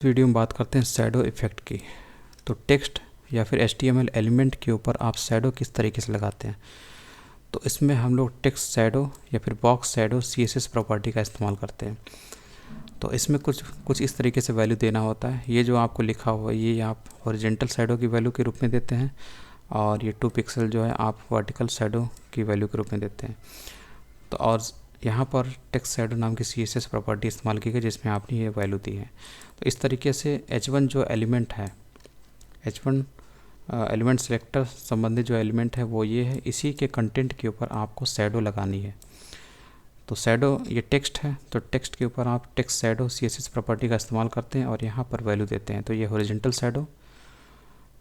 Video में बात करते हैं शैडो इफ़ेक्ट की। तो टेक्स्ट या फिर HTML एलिमेंट के ऊपर आप शैडो किस तरीके से लगाते हैं। तो इसमें हम लोग टेक्स्ट शैडो या फिर बॉक्स शैडो CSS प्रॉपर्टी का इस्तेमाल करते हैं। तो इसमें कुछ इस तरीके से वैल्यू देना होता है। ये जो आपको लिखा हुआ है ये आप हॉरिजॉन्टल शैडो की वैल्यू के रूप में देते हैं और ये 2 पिक्सल जो है आप वर्टिकल शैडो की वैल्यू के रूप में देते हैं। तो और यहाँ पर टेक्स्ट शैडो नाम की CSS प्रॉपर्टी इस्तेमाल की गई जिसमें आपने ये वैल्यू दी है। तो इस तरीके से H1 जो एलिमेंट है, H1 एलिमेंट सेलेक्टर संबंधित जो एलिमेंट है वो ये है। इसी के कंटेंट के ऊपर आपको शैडो लगानी है। तो शैडो ये टेक्स्ट है, तो टेक्स्ट के ऊपर आप टेक्स्ट शैडो CSS प्रॉपर्टी का इस्तेमाल करते हैं और यहाँ पर वैल्यू देते हैं। तो ये हॉरिजॉन्टल शैडो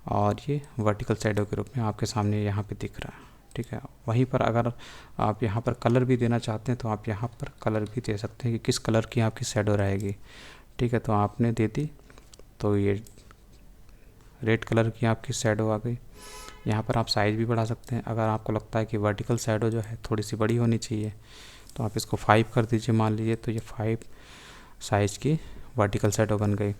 और ये वर्टिकल शैडो के रूप में आपके सामने यहाँ पे दिख रहा है। ठीक है, वहीं पर अगर आप यहाँ पर कलर भी देना चाहते हैं तो आप यहाँ पर कलर भी दे सकते हैं कि किस कलर की आपकी शैडो रहेगी। ठीक है, तो आपने दे दी तो ये रेड कलर की आपकी शैडो आ गई। यहाँ पर आप साइज़ भी बढ़ा सकते हैं। अगर आपको लगता है कि वर्टिकल शैडो जो है थोड़ी सी बड़ी होनी चाहिए तो आप इसको 5 कर दीजिए, मान लीजिए। तो ये 5 साइज़ की वर्टिकल शैडो बन गई।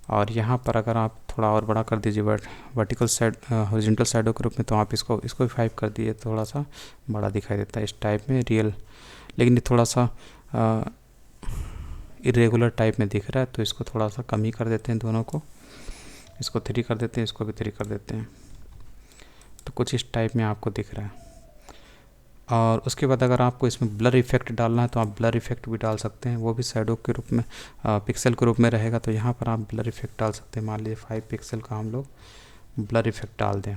और यहाँ पर अगर आप थोड़ा और बड़ा कर दीजिए वर्टिकल साइड हॉरिजॉन्टल शैडो के रूप में, तो आप इसको भी 5 कर दिए, थोड़ा सा बड़ा दिखाई देता है इस टाइप में रियल, लेकिन ये थोड़ा सा इरेगुलर टाइप में दिख रहा है। तो इसको थोड़ा सा कम ही कर देते हैं दोनों को, इसको 3 कर देते हैं, इसको भी 3 कर देते हैं। तो कुछ इस टाइप में आपको दिख रहा है। और उसके बाद अगर आपको इसमें ब्लर इफेक्ट डालना है तो आप ब्लर इफेक्ट भी डाल सकते हैं, वो भी शैडो के रूप में पिक्सल के रूप में रहेगा। तो यहाँ पर आप ब्लर इफेक्ट डाल सकते हैं। मान लीजिए 5 पिक्सल का हम लोग ब्लर इफेक्ट डाल दें,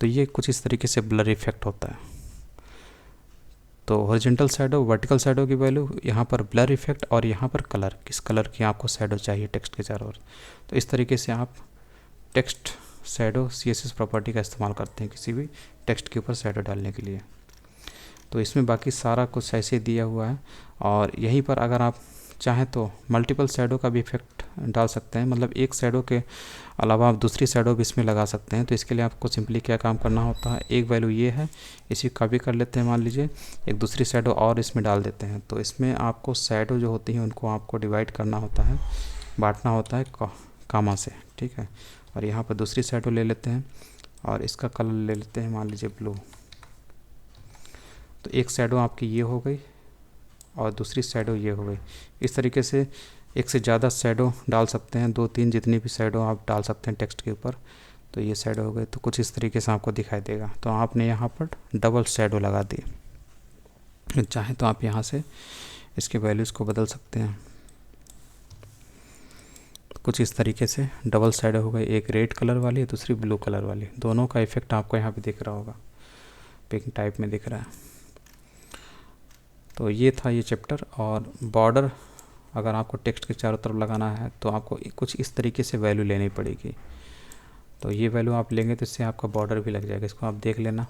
तो ये कुछ इस तरीके से ब्लर इफेक्ट होता है। तो हॉरिजॉन्टल शैडो, वर्टिकल शैडो की वैल्यू, यहाँ पर ब्लर इफेक्ट और यहाँ पर कलर, किस कलर की आपको शैडो चाहिए टेक्स्ट के चारों ओर। तो इस तरीके से आप टेक्स्ट शैडो CSS प्रॉपर्टी का इस्तेमाल करते हैं किसी भी टेक्स्ट के ऊपर शैडो डालने के लिए। तो इसमें बाकी सारा कुछ ऐसे दिया हुआ है। और यहीं पर अगर आप चाहें तो मल्टीपल शैडो का भी इफेक्ट डाल सकते हैं, मतलब एक शैडो के अलावा आप दूसरी शैडो भी इसमें लगा सकते हैं। तो इसके लिए आपको सिंपली क्या काम करना होता है, एक वैल्यू ये है, इसी कॉपी कर लेते हैं, मान लीजिए एक दूसरी शैडो और इसमें डाल देते हैं। तो इसमें आपको शैडो जो होती हैं उनको आपको डिवाइड करना होता है, बांटना होता है कामा से। ठीक है, और यहाँ पर दूसरी शैडो ले लेते हैं और इसका कलर ले लेते हैं, मान लीजिए ब्लू। तो एक शैडो आपकी ये हो गई और दूसरी शैडो ये हो गई। इस तरीके से एक से ज़्यादा शैडो डाल सकते हैं, 2-3 जितनी भी शैडो आप डाल सकते हैं टेक्स्ट के ऊपर। तो ये शैडो हो गई, तो कुछ इस तरीके से आपको दिखाई देगा। तो आपने यहाँ पर डबल शैडो लगा दी। चाहे तो आप यहाँ से इसके वैल्यूज़ को बदल सकते हैं। कुछ इस तरीके से डबल शैडो हो गई, एक रेड कलर वाली दूसरी ब्लू कलर वाली। दोनों का इफेक्ट आपको यहाँ पे दिख रहा होगा, पिंक टाइप में दिख रहा है। तो ये था ये चैप्टर। और बॉर्डर अगर आपको टेक्स्ट के चारों तरफ लगाना है तो आपको कुछ इस तरीके से वैल्यू लेनी पड़ेगी। तो ये वैल्यू आप लेंगे तो इससे आपका बॉर्डर भी लग जाएगा, इसको आप देख लेना।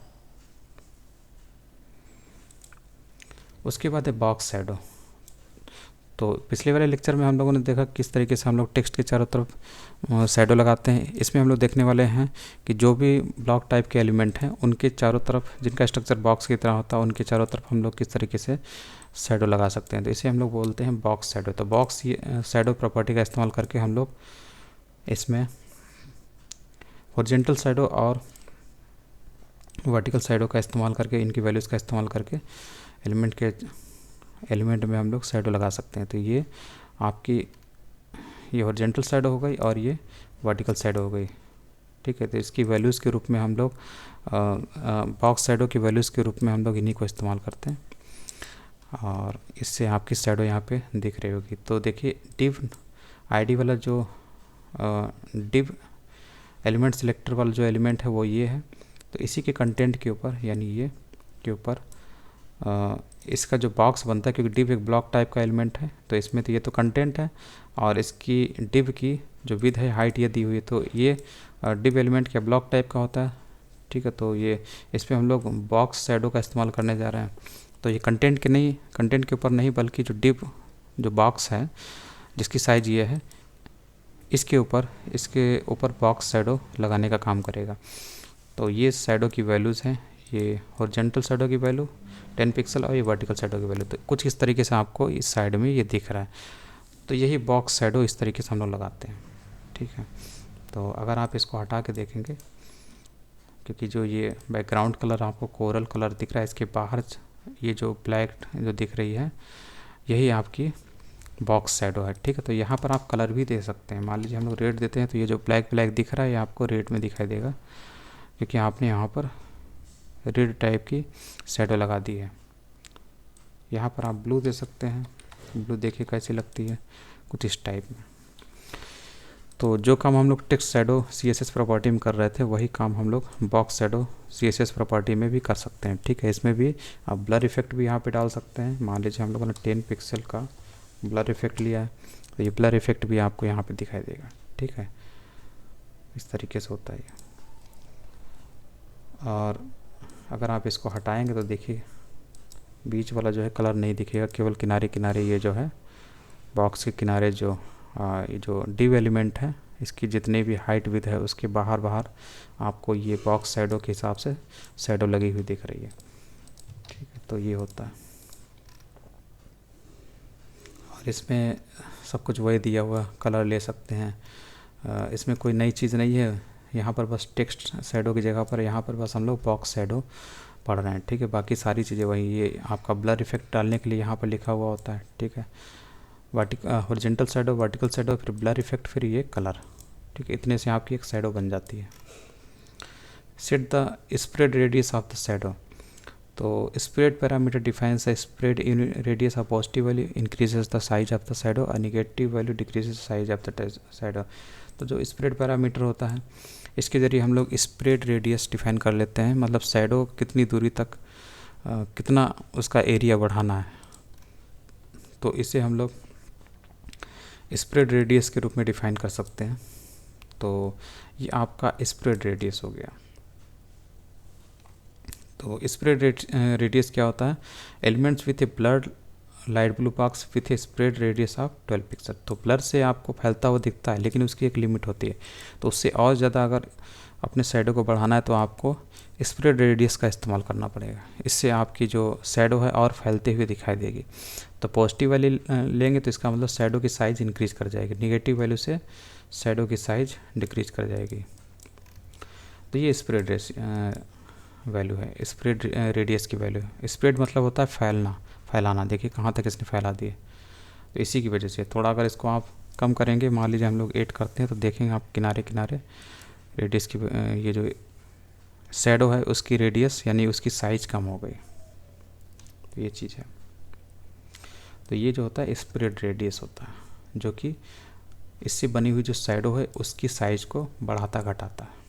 उसके बाद है बॉक्स शैडो। तो पिछले वाले लेक्चर में हम लोगों ने देखा किस तरीके से हम लोग टेक्स्ट के चारों तरफ शैडो लगाते हैं। इसमें हम लोग देखने वाले हैं कि जो भी ब्लॉक टाइप के एलिमेंट हैं उनके चारों तरफ, जिनका स्ट्रक्चर बॉक्स की तरह होता है, उनके चारों तरफ हम लोग किस तरीके से शैडो लगा सकते हैं। तो इसे हम लोग बोलते हैं बॉक्स शैडो। तो बॉक्स शैडो प्रॉपर्टी का इस्तेमाल करके हम लोग इसमें हॉरिजॉन्टल शैडो और वर्टिकल शैडो का इस्तेमाल करके, इनकी वैल्यूज़ का इस्तेमाल करके एलिमेंट में हम लोग शैडो लगा सकते हैं। तो ये आपकी ये हॉरिजॉन्टल शैडो हो गई और ये वर्टिकल शैडो हो गई। ठीक है, तो इसकी वैल्यूज़ के रूप में हम लोग बॉक्स शैडो की वैल्यूज़ के रूप में हम लोग इन्हीं को इस्तेमाल करते हैं। और इससे आपकी शैडो यहाँ पे दिख रही होगी। तो देखिए div ID वाला जो div एलिमेंट सिलेक्टर वाला जो एलिमेंट है वो ये है। तो इसी के कंटेंट के ऊपर, यानी ये के ऊपर इसका जो बॉक्स बनता है, क्योंकि div एक ब्लॉक टाइप का एलिमेंट है, तो इसमें तो ये तो कंटेंट है और इसकी div की जो विड्थ है, हाइट ये दी हुई है। तो ये div एलिमेंट क्या ब्लॉक टाइप का होता है। ठीक है, तो ये इस पर हम लोग बॉक्स शैडो का इस्तेमाल करने जा रहे हैं। तो ये कंटेंट के ऊपर नहीं, बल्कि जो div जो बॉक्स है जिसकी साइज ये है, इसके ऊपर बॉक्स शैडो लगाने का काम करेगा। तो ये शैडो की वैल्यूज़ हैं, ये हॉरिजॉन्टल शैडो की वैल्यू 10 पिक्सल और ये वर्टिकल शैडो की वैल्यू। तो कुछ इस तरीके से आपको इस साइड में ये दिख रहा है। तो यही बॉक्स शैडो इस तरीके से हम लोग लगाते हैं, ठीक है। तो अगर आप इसको हटा के देखेंगे, क्योंकि जो ये बैकग्राउंड कलर आपको कोरल कलर दिख रहा है, इसके बाहर ये जो ब्लैक जो दिख रही है यही आपकी बॉक्स शैडो है, ठीक है। तो यहाँ पर आप कलर भी दे सकते हैं। मान लीजिए हम लोग रेड देते हैं तो ये जो ब्लैक ब्लैक दिख रहा है ये आपको रेड में दिखाई देगा, क्योंकि आपने यहाँ पर रेड टाइप की शैडो लगा दी है। यहाँ पर आप ब्लू दे सकते हैं, ब्लू देखिए कैसी लगती है, कुछ इस टाइप में। तो जो काम हम लोग टेक्स्ट शैडो CSS प्रॉपर्टी में कर रहे थे वही काम हम लोग बॉक्स शैडो CSS प्रॉपर्टी में भी कर सकते हैं, ठीक है। इसमें भी आप ब्लर इफेक्ट भी यहाँ पे डाल सकते हैं। मान लीजिए हम लोगों ने 10 पिक्सल का ब्लर इफेक्ट लिया है, तो ये ब्लर इफेक्ट भी आपको यहाँ पे दिखाई देगा, ठीक है। इस तरीके से होता है ये। और अगर आप इसको हटाएंगे तो देखिए बीच वाला जो है कलर नहीं दिखेगा, केवल किनारे किनारे ये जो है बॉक्स के किनारे जो ये जो डिव एलिमेंट है इसकी जितनी भी हाइट विड्थ है उसके बाहर बाहर आपको ये बॉक्स शैडो के हिसाब से शैडो लगी हुई दिख रही है, ठीक है। तो ये होता है। और इसमें सब कुछ वही दिया हुआ, कलर ले सकते हैं। इसमें कोई नई चीज़ नहीं है। यहाँ पर बस टेक्स्ट शैडो की जगह पर यहाँ पर बस हम लोग बॉक्स शैडो पढ़ रहे हैं, ठीक है। बाकी सारी चीज़ें वही, ये आपका ब्लर इफेक्ट डालने के लिए यहाँ पर लिखा हुआ होता है, ठीक है। हॉरिजॉन्टल शैडो, वर्टिकल शैडो, फिर ब्लर इफेक्ट, फिर ये कलर, ठीक है। इतने से आपकी एक शैडो बन जाती है। Set the spread radius of the shadow. तो spread parameter defines the spread radius of positive value increases the size of the shadow और negative value decreases the size of the shadow. तो जो spread parameter होता है इसके ज़रिए हम लोग स्प्रेड रेडियस डिफाइन कर लेते हैं, मतलब शैडो कितनी दूरी तक कितना उसका एरिया बढ़ाना है। तो इसे हम लोग स्प्रेड रेडियस के रूप में डिफाइन कर सकते हैं। तो ये आपका स्प्रेड रेडियस हो गया। तो स्प्रेड रेडियस क्या होता है? Elements with A blur light blue box with A spread radius of 12 pixel. तो ब्लर से आपको फैलता हुआ दिखता है, लेकिन उसकी एक लिमिट होती है। तो उससे और ज़्यादा अगर अपने शैडो को बढ़ाना है तो आपको स्प्रेड रेडियस का इस्तेमाल करना पड़ेगा। इससे आपकी जो शैडो है और फैलते हुए दिखाई देगी। तो पॉजिटिव वैल्यू लेंगे तो इसका मतलब शैडो की साइज़ इंक्रीज़ कर जाएगी, निगेटिव वैल्यू से शैडो की साइज़ डिक्रीज कर जाएगी। तो ये स्प्रेड वैल्यू है, स्प्रेड रेडियस की वैल्यू है। स्प्रेड मतलब होता है फैलना, फैलाना। देखिए कहाँ तक इसने फैला दिए। तो इसी की वजह से थोड़ा अगर इसको आप कम करेंगे, मान लीजिए हम लोग 8 करते हैं, तो देखेंगे आप किनारे किनारे रेडियस की ये जो शैडो है उसकी रेडियस यानी उसकी साइज़ कम हो गई। तो ये चीज़ है। तो ये जो होता है स्प्रेड रेडियस होता है, जो कि इससे बनी हुई जो शैडो है उसकी साइज़ को बढ़ाता घटाता है,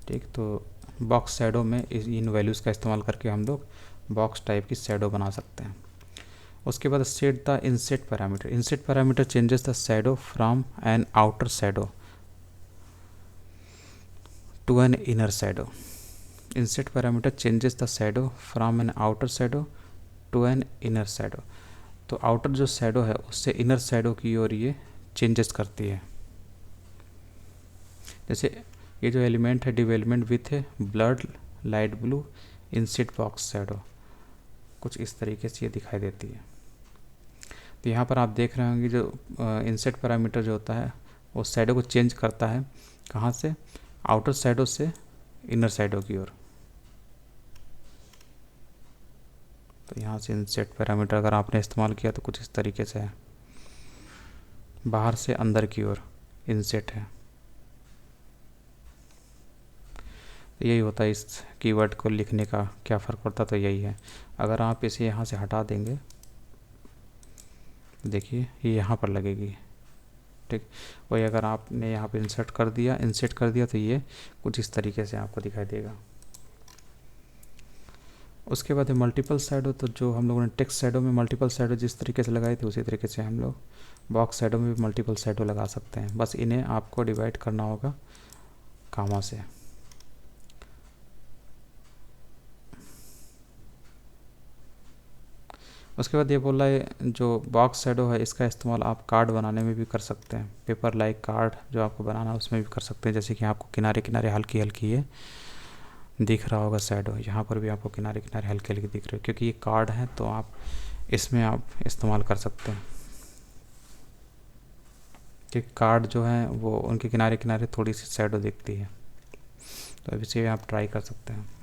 ठीक। तो बॉक्स शैडो में इन वैल्यूज़ का इस्तेमाल करके हम लोग बॉक्स टाइप की शैडो बना सकते हैं। उसके बाद set the inset parameter. Inset parameter changes the shadow from an outer shadow to an inner shadow. Inset parameter changes the shadow from an outer shadow to an inner shadow. तो outer जो shadow है उससे inner shadow की ओर ये changes करती है। जैसे ये जो एलिमेंट है डिवेलपमेंट विथ है blood light blue inset box shadow, कुछ इस तरीके से ये दिखाई देती है। तो यहाँ पर आप देख रहे होंगे जो इनसेट पैरामीटर जो होता है वो शैडो को चेंज करता है, कहाँ से? आउटर शैडो से इनर शैडो की ओर। तो यहाँ से इनसेट पैरामीटर अगर आपने इस्तेमाल किया तो कुछ इस तरीके से है, बाहर से अंदर की ओर इनसेट है। तो यही होता है इस कीवर्ड को लिखने का क्या फ़र्क पड़ता, तो यही है। अगर आप इसे यहाँ से हटा देंगे तो देखिए ये यहाँ पर लगेगी, ठीक। वही अगर आपने यहाँ पे इंसर्ट कर दिया तो ये कुछ इस तरीके से आपको दिखाई देगा। उसके बाद है मल्टीपल शैडो। तो जो हम लोगों ने टेक्स्ट शैडो में मल्टीपल शैडो जिस तरीके से लगाई थी उसी तरीके से हम लोग बॉक्स शैडो में भी मल्टीपल शैडो लगा सकते हैं। बस इन्हें आपको डिवाइड करना होगा कामा से। उसके बाद ये बोला है जो बॉक्स शैडो है इसका इस्तेमाल आप कार्ड बनाने में भी कर सकते हैं। पेपर लाइक कार्ड जो आपको बनाना है उसमें भी कर सकते हैं। जैसे कि आपको किनारे किनारे हल्की हल्की ये दिख रहा होगा शैडो, यहाँ पर भी आपको किनारे किनारे हल्की हल्की दिख रही है, क्योंकि ये कार्ड है तो आप इसमें आप इस्तेमाल कर सकते हैं कि कार्ड जो है वो उनके किनारे किनारे थोड़ी सी शैडो दिखती है। तो अब इसे आप ट्राई कर सकते हैं।